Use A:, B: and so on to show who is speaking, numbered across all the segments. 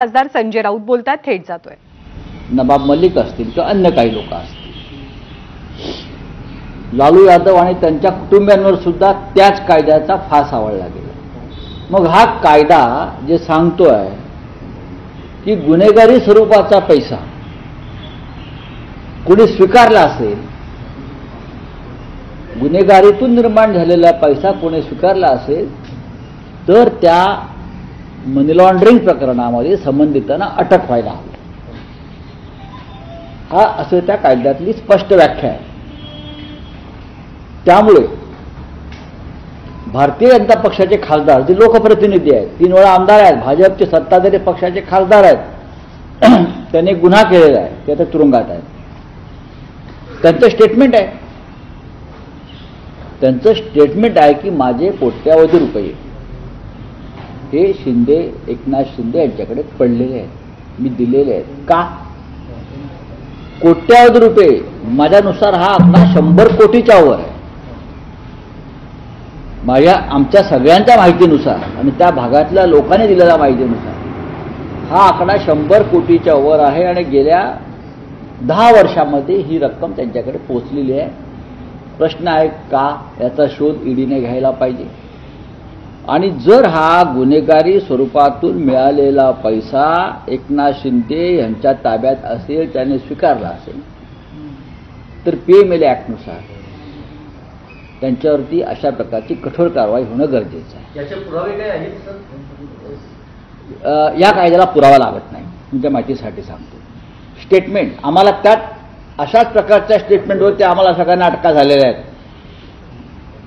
A: खासदार संजय राऊत बोलतात, थेट जातोय.
B: नवाब मलिक असतील किंवा अन्य काही लोक असतील, लालू यादव आणि त्यांच्या कुटुंबियांवर सुद्धा त्याच कायद्याचा फास आवळला गेला. मग हा कायदा जे सांगतोय की गुन्हेगारी स्वरूपाचा पैसा कोणी स्वीकारला असेल, गुन्हेगारीतून निर्माण झालेला पैसा कोणी स्वीकारला असेल तर त्या मनी लॉन्ड्रिंग प्रकरणामध्ये संबंधितांना अटक व्हायला हवी, हा असं त्या कायद्यातली स्पष्ट व्याख्या आहे. त्यामुळे भारतीय जनता पक्षाचे खासदार जे लोकप्रतिनिधी आहेत, 3 वेळा आमदार आहेत, भाजपचे सत्ताधारी पक्षाचे खासदार आहेत, त्यांनी गुन्हा केलेला आहे, ते आता तुरुंगात आहेत. त्यांचं स्टेटमेंट आहे, की माझे कोट्यावधी रुपये हे एकनाथ शिंदे यांच्याकडे पडलेले आहेत, मी दिलेले आहेत. का? कोट्यावधी रुपये, माझ्यानुसार हा आकडा 100 कोटीच्या वर आहे. आमच्या सगळ्यांच्या माहितीनुसार आणि त्या भागातल्या लोकांनी दिलेल्या माहितीनुसार हा आकडा 100 कोटीच्या वर आहे आणि गेल्या 10 वर्षामध्ये ही रक्कम त्यांच्याकडे पोहोचलेली आहे. प्रश्न आहे का, याचा शोध ईडीने घ्यायला पाहिजे. आणि जर हा गुन्हेगारी स्वरूपातून मिळालेला पैसा एकनाथ शिंदे यांच्या ताब्यात असेल, त्याने स्वीकारला असेल, तर पीएमएलए ॲक्टनुसार त्यांच्यावरती अशा प्रकारची कठोर कारवाई होणं गरजेचं आहे.
C: याचे पुरावे काय आहेत सर?
B: या कायद्याला पुरावा लागत नाही, तुमच्या माहितीसाठी सांगतो. स्टेटमेंट आम्हाला त्यात अशाच प्रकारच्या स्टेटमेंटवरती आम्हाला सगळ्यांना अटका झालेल्या आहेत.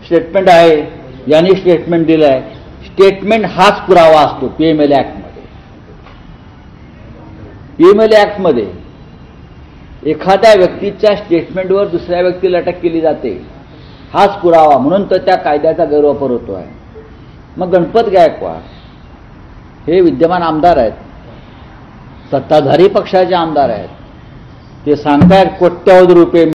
B: स्टेटमेंट आहे, यांनी स्टेटमेंट दिलं आहे. स्टेटमेंट हाच पुरावा असतो पीएमएलए ॲक्टमध्ये. पीएमएलए ॲक्टमध्ये एखाद्या व्यक्तीच्या स्टेटमेंटवर दुसऱ्या व्यक्तीला अटक केली जाते, हाच पुरावा, म्हणून तर त्या कायद्याचा गैरवापर होतो आहे. मग गणपत गायकवाड हे विद्यमान आमदार आहेत, सत्ताधारी पक्षाचे आमदार आहेत, ते सांगतायत कोट्यावधी रुपये